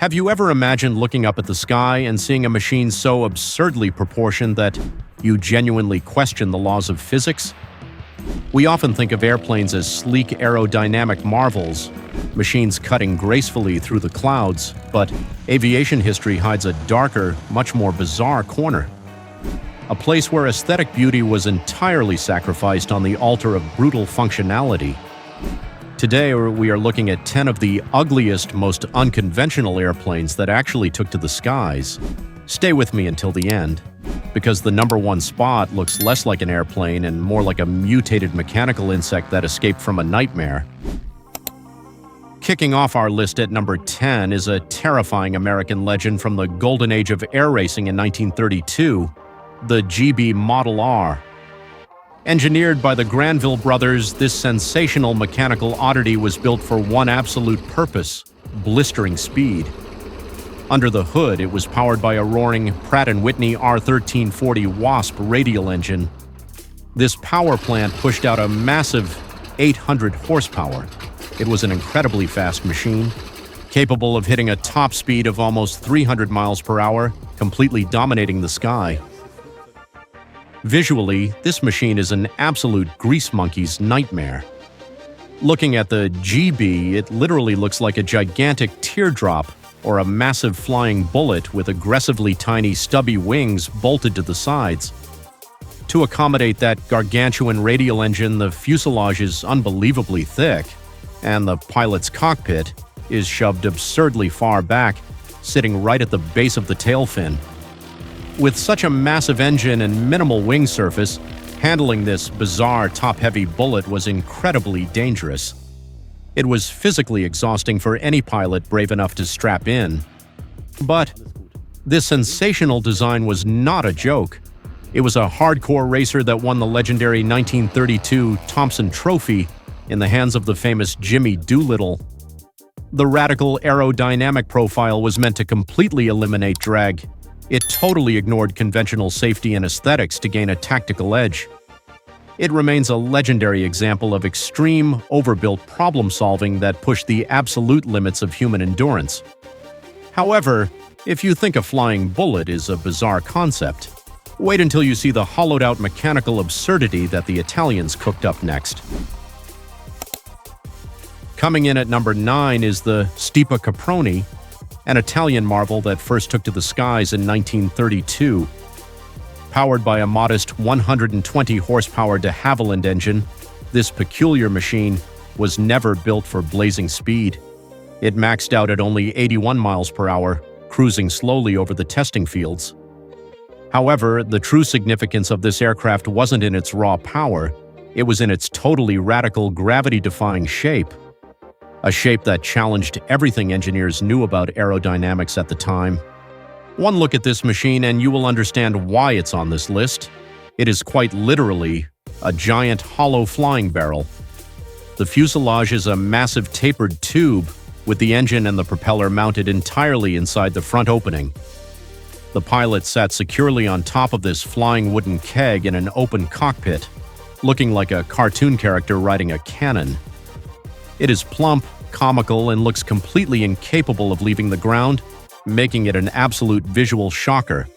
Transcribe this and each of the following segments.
Have you ever imagined looking up at the sky and seeing a machine so absurdly proportioned that you genuinely question the laws of physics? We often think of airplanes as sleek aerodynamic marvels, machines cutting gracefully through the clouds, but aviation history hides a darker, much more bizarre corner. A place where aesthetic beauty was entirely sacrificed on the altar of brutal functionality. Today, we are looking at 10 of the ugliest, most unconventional airplanes that actually took to the skies. Stay with me until the end, because the number one spot looks less like an airplane and more like a mutated mechanical insect that escaped from a nightmare. Kicking off our list at number 10 is a terrifying American legend from the golden age of air racing in 1932, the GB Model R. Engineered by the Granville brothers, this sensational mechanical oddity was built for one absolute purpose: blistering speed. Under the hood, it was powered by a roaring Pratt & Whitney R1340 Wasp radial engine. This power plant pushed out a massive 800 horsepower. It was an incredibly fast machine, capable of hitting a top speed of almost 300 miles per hour, completely dominating the sky. Visually, this machine is an absolute grease monkey's nightmare. Looking at the GB, it literally looks like a gigantic teardrop or a massive flying bullet with aggressively tiny stubby wings bolted to the sides. To accommodate that gargantuan radial engine, the fuselage is unbelievably thick, and the pilot's cockpit is shoved absurdly far back, sitting right at the base of the tail fin. With such a massive engine and minimal wing surface, handling this bizarre top-heavy bullet was incredibly dangerous. It was physically exhausting for any pilot brave enough to strap in. But this sensational design was not a joke. It was a hardcore racer that won the legendary 1932 Thompson Trophy in the hands of the famous Jimmy Doolittle. The radical aerodynamic profile was meant to completely eliminate drag. It totally ignored conventional safety and aesthetics to gain a tactical edge. It remains a legendary example of extreme, overbuilt problem-solving that pushed the absolute limits of human endurance. However, if you think a flying bullet is a bizarre concept, wait until you see the hollowed-out mechanical absurdity that the Italians cooked up next. Coming in at number 9 is the Stipa Caproni, an Italian marvel that first took to the skies in 1932. Powered by a modest 120 horsepower de Havilland engine, this peculiar machine was never built for blazing speed. It maxed out at only 81 miles per hour, cruising slowly over the testing fields. However, the true significance of this aircraft wasn't in its raw power, it was in its totally radical gravity-defying shape. A shape that challenged everything engineers knew about aerodynamics at the time. One look at this machine and you will understand why it's on this list. It is quite literally a giant hollow flying barrel. The fuselage is a massive tapered tube with the engine and the propeller mounted entirely inside the front opening. The pilot sat securely on top of this flying wooden keg in an open cockpit, looking like a cartoon character riding a cannon. It is plump, comical, and looks completely incapable of leaving the ground, making it an absolute visual shocker.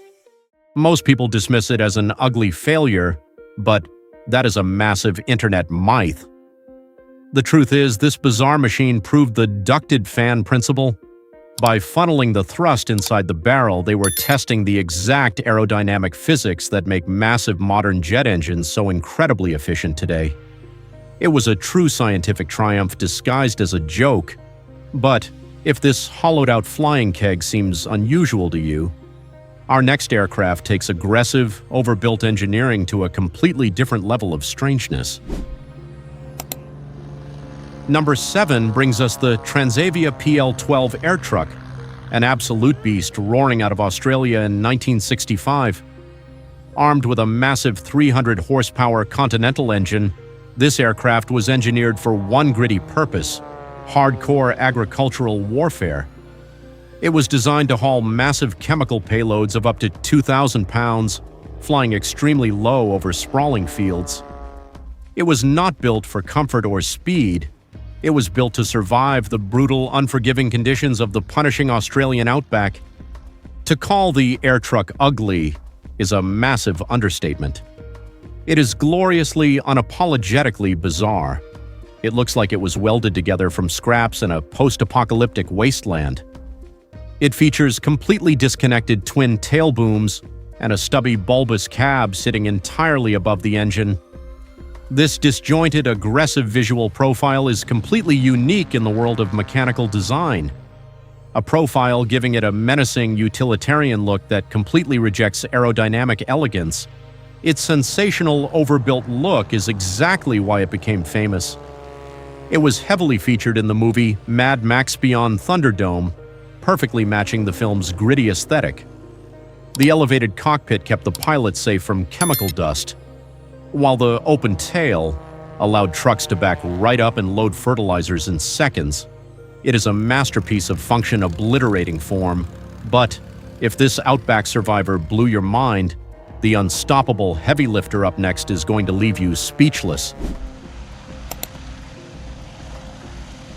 Most people dismiss it as an ugly failure, but that is a massive internet myth. The truth is, this bizarre machine proved the ducted fan principle. By funneling the thrust inside the barrel, they were testing the exact aerodynamic physics that make massive modern jet engines so incredibly efficient today. It was a true scientific triumph disguised as a joke. But if this hollowed-out flying keg seems unusual to you, our next aircraft takes aggressive, overbuilt engineering to a completely different level of strangeness. Number 7 brings us the Transavia PL-12 air truck, an absolute beast roaring out of Australia in 1965. Armed with a massive 300 horsepower Continental engine, this aircraft was engineered for one gritty purpose: hardcore agricultural warfare. It was designed to haul massive chemical payloads of up to 2,000 pounds, flying extremely low over sprawling fields. It was not built for comfort or speed. It was built to survive the brutal, unforgiving conditions of the punishing Australian outback. To call the air truck ugly is a massive understatement. It is gloriously, unapologetically bizarre. It looks like it was welded together from scraps in a post-apocalyptic wasteland. It features completely disconnected twin tail booms and a stubby bulbous cab sitting entirely above the engine. This disjointed, aggressive visual profile is completely unique in the world of mechanical design. A profile giving it a menacing utilitarian look that completely rejects aerodynamic elegance. Its sensational, overbuilt look is exactly why it became famous. It was heavily featured in the movie Mad Max Beyond Thunderdome, perfectly matching the film's gritty aesthetic. The elevated cockpit kept the pilot safe from chemical dust, while the open tail allowed trucks to back right up and load fertilizers in seconds. It is a masterpiece of function obliterating form, but if this Outback survivor blew your mind, the unstoppable heavy lifter up next is going to leave you speechless.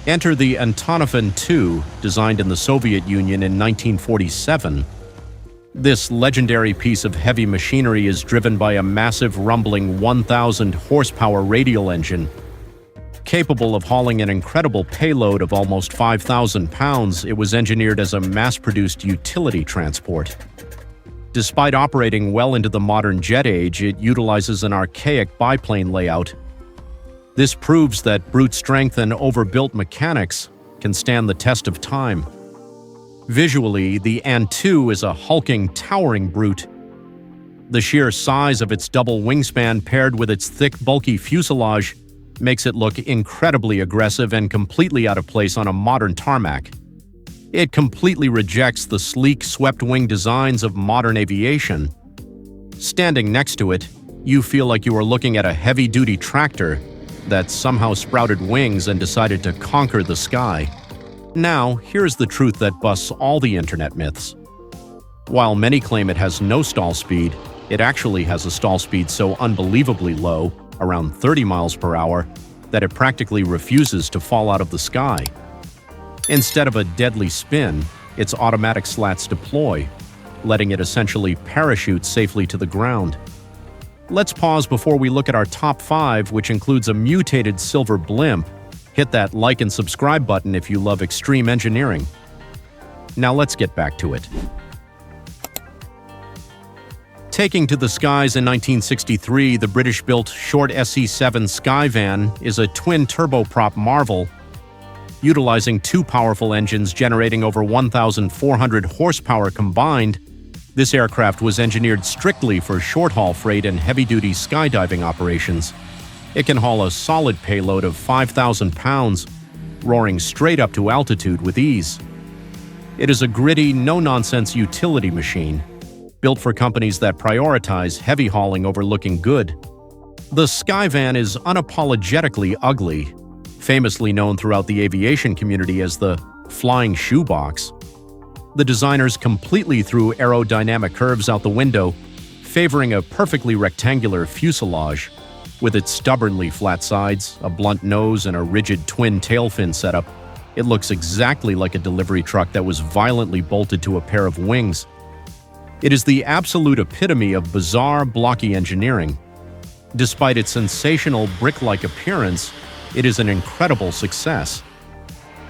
Enter the Antonov An-2, designed in the Soviet Union in 1947. This legendary piece of heavy machinery is driven by a massive rumbling 1,000 horsepower radial engine. Capable of hauling an incredible payload of almost 5,000 pounds, it was engineered as a mass-produced utility transport. Despite operating well into the modern jet age, it utilizes an archaic biplane layout. This proves that brute strength and overbuilt mechanics can stand the test of time. Visually, the An-2 is a hulking, towering brute. The sheer size of its double wingspan paired with its thick, bulky fuselage makes it look incredibly aggressive and completely out of place on a modern tarmac. It completely rejects the sleek, swept-wing designs of modern aviation. Standing next to it, you feel like you are looking at a heavy-duty tractor that somehow sprouted wings and decided to conquer the sky. Now, here's the truth that busts all the internet myths. While many claim it has no stall speed, it actually has a stall speed so unbelievably low, around 30 miles per hour, that it practically refuses to fall out of the sky. Instead of a deadly spin, its automatic slats deploy, letting it essentially parachute safely to the ground. Let's pause before we look at our top 5, which includes a mutated silver blimp. Hit that like and subscribe button if you love extreme engineering. Now let's get back to it. Taking to the skies in 1963, the British-built short SC-7 Skyvan is a twin-turboprop marvel. Utilizing two powerful engines generating over 1,400 horsepower combined, this aircraft was engineered strictly for short-haul freight and heavy-duty skydiving operations. It can haul a solid payload of 5,000 pounds, roaring straight up to altitude with ease. It is a gritty, no-nonsense utility machine, built for companies that prioritize heavy hauling over looking good. The Skyvan is unapologetically ugly, famously known throughout the aviation community as the flying shoebox. The designers completely threw aerodynamic curves out the window, favoring a perfectly rectangular fuselage. With its stubbornly flat sides, a blunt nose, and a rigid twin tail fin setup, it looks exactly like a delivery truck that was violently bolted to a pair of wings. It is the absolute epitome of bizarre, blocky engineering. Despite its sensational brick-like appearance, it is an incredible success.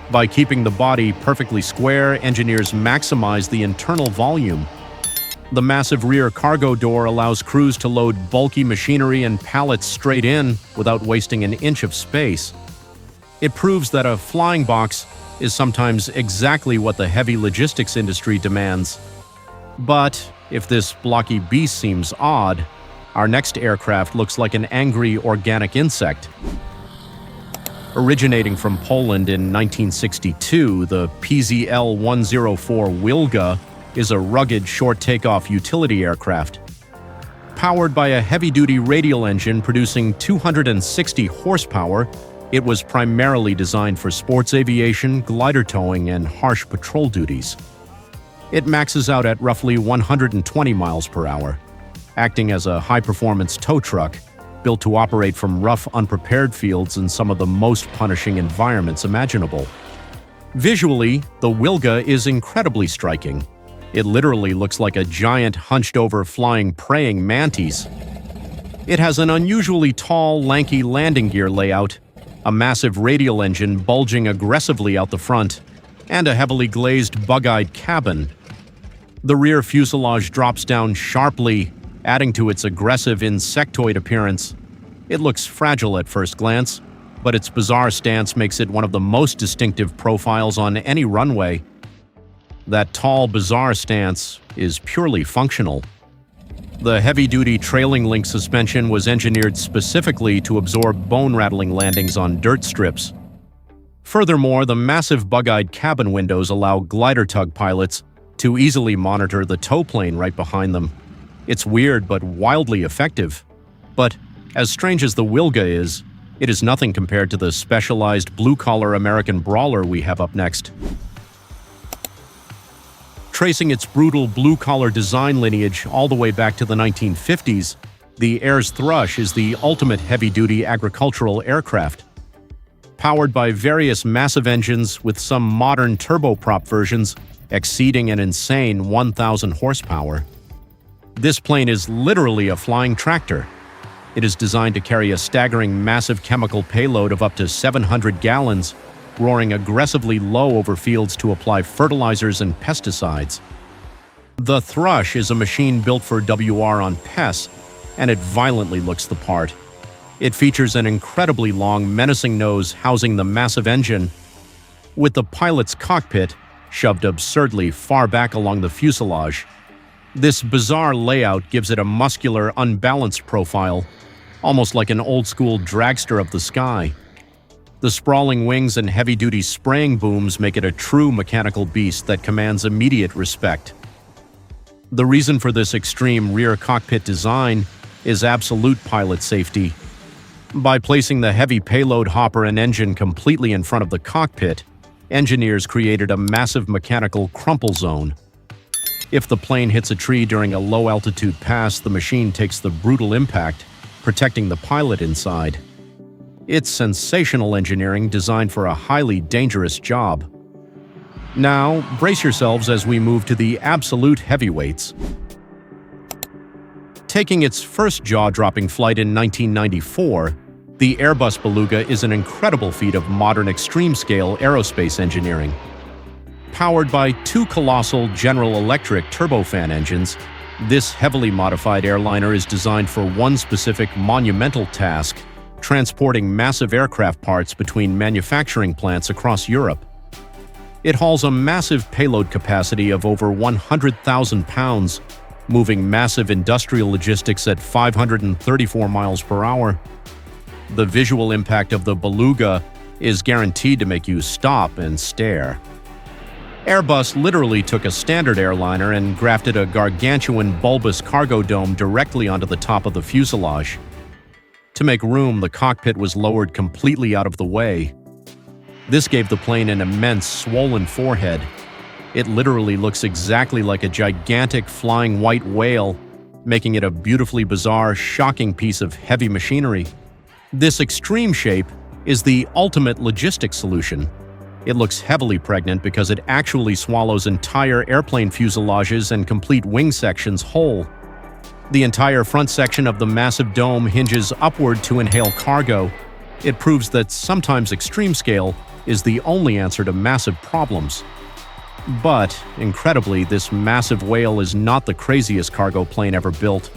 By keeping the body perfectly square, engineers maximize the internal volume. The massive rear cargo door allows crews to load bulky machinery and pallets straight in without wasting an inch of space. It proves that a flying box is sometimes exactly what the heavy logistics industry demands. But if this blocky beast seems odd, our next aircraft looks like an angry organic insect. Originating from Poland in 1962, the PZL-104 Wilga is a rugged, short takeoff utility aircraft. Powered by a heavy-duty radial engine producing 260 horsepower, it was primarily designed for sports aviation, glider towing, and harsh patrol duties. It maxes out at roughly 120 miles per hour, acting as a high-performance tow truck built to operate from rough, unprepared fields in some of the most punishing environments imaginable. Visually, the Wilga is incredibly striking. It literally looks like a giant, hunched-over flying praying mantis. It has an unusually tall, lanky landing gear layout, a massive radial engine bulging aggressively out the front, and a heavily glazed, bug-eyed cabin. The rear fuselage drops down sharply, adding to its aggressive insectoid appearance. It looks fragile at first glance, but its bizarre stance makes it one of the most distinctive profiles on any runway. That tall, bizarre stance is purely functional. The heavy-duty trailing link suspension was engineered specifically to absorb bone-rattling landings on dirt strips. Furthermore, the massive bug-eyed cabin windows allow glider tug pilots to easily monitor the tow plane right behind them. It's weird but wildly effective. But as strange as the Wilga is, it is nothing compared to the specialized blue-collar American brawler we have up next. Tracing its brutal blue-collar design lineage all the way back to the 1950s, the Ayres Thrush is the ultimate heavy-duty agricultural aircraft. Powered by various massive engines with some modern turboprop versions exceeding an insane 1,000 horsepower. This plane is literally a flying tractor. It is designed to carry a staggering massive chemical payload of up to 700 gallons, roaring aggressively low over fields to apply fertilizers and pesticides. The Thrush is a machine built for WR on PES, and it violently looks the part. It features an incredibly long, menacing nose housing the massive engine, with the pilot's cockpit shoved absurdly far back along the fuselage. This bizarre layout gives it a muscular, unbalanced profile, almost like an old-school dragster of the sky. The sprawling wings and heavy-duty spraying booms make it a true mechanical beast that commands immediate respect. The reason for this extreme rear cockpit design is absolute pilot safety. By placing the heavy payload hopper and engine completely in front of the cockpit, engineers created a massive mechanical crumple zone. If the plane hits a tree during a low-altitude pass, the machine takes the brutal impact, protecting the pilot inside. It's sensational engineering designed for a highly dangerous job. Now, brace yourselves as we move to the absolute heavyweights. Taking its first jaw-dropping flight in 1994, the Airbus Beluga is an incredible feat of modern extreme-scale aerospace engineering. Powered by two colossal General Electric turbofan engines, this heavily modified airliner is designed for one specific monumental task: transporting massive aircraft parts between manufacturing plants across Europe. It hauls a massive payload capacity of over 100,000 pounds, moving massive industrial logistics at 534 miles per hour. The visual impact of the Beluga is guaranteed to make you stop and stare. Airbus literally took a standard airliner and grafted a gargantuan bulbous cargo dome directly onto the top of the fuselage. To make room, the cockpit was lowered completely out of the way. This gave the plane an immense, swollen forehead. It literally looks exactly like a gigantic flying white whale, making it a beautifully bizarre, shocking piece of heavy machinery. This extreme shape is the ultimate logistics solution. It looks heavily pregnant because it actually swallows entire airplane fuselages and complete wing sections whole. The entire front section of the massive dome hinges upward to inhale cargo. It proves that sometimes extreme scale is the only answer to massive problems. But, incredibly, this massive whale is not the craziest cargo plane ever built.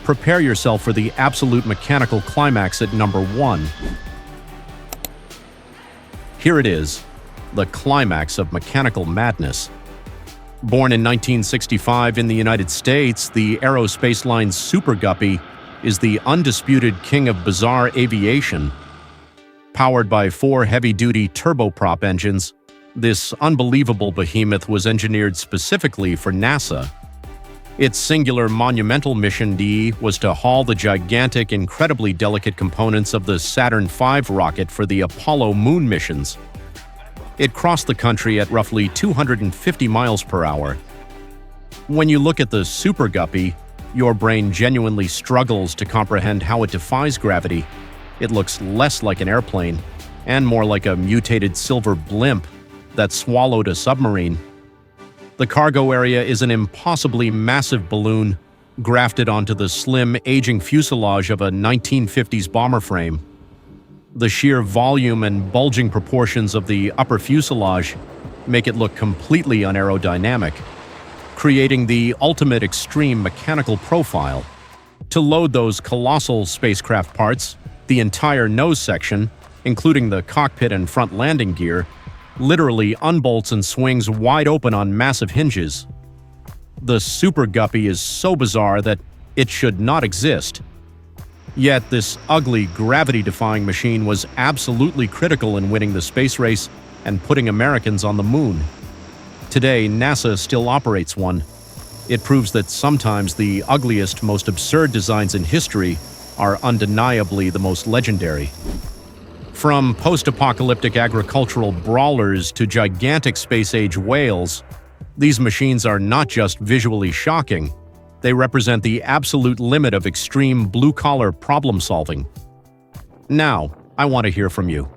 Prepare yourself for the absolute mechanical climax at number 1. Here it is, the climax of mechanical madness. Born in 1965 in the United States, the aerospace line's Super Guppy is the undisputed king of bizarre aviation. Powered by 4 heavy-duty turboprop engines, this unbelievable behemoth was engineered specifically for NASA. Its singular monumental mission D was to haul the gigantic, incredibly delicate components of the Saturn V rocket for the Apollo moon missions. It crossed the country at roughly 250 miles per hour. When you look at the Super Guppy, Your brain genuinely struggles to comprehend how it defies gravity. It looks less like an airplane and more like a mutated silver blimp that swallowed a submarine. The cargo area is an impossibly massive balloon grafted onto the slim, aging fuselage of a 1950s bomber frame. The sheer volume and bulging proportions of the upper fuselage make it look completely unaerodynamic, creating the ultimate extreme mechanical profile. To load those colossal spacecraft parts, the entire nose section, including the cockpit and front landing gear, literally unbolts and swings wide open on massive hinges. The Super Guppy is so bizarre that it should not exist. Yet this ugly, gravity-defying machine was absolutely critical in winning the space race and putting Americans on the moon. Today, NASA still operates one. It proves that sometimes the ugliest, most absurd designs in history are undeniably the most legendary. From post-apocalyptic agricultural brawlers to gigantic space-age whales, these machines are not just visually shocking, they represent the absolute limit of extreme blue-collar problem-solving. Now, I want to hear from you.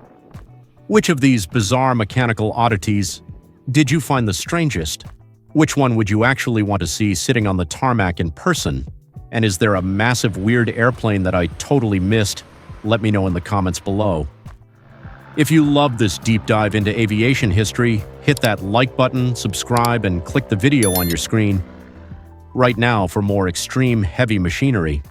Which of these bizarre mechanical oddities did you find the strangest? Which one would you actually want to see sitting on the tarmac in person? And is there a massive weird airplane that I totally missed? Let me know in the comments below. If you love this deep dive into aviation history, hit that like button, subscribe, and click the video on your screen right now for more extreme heavy machinery.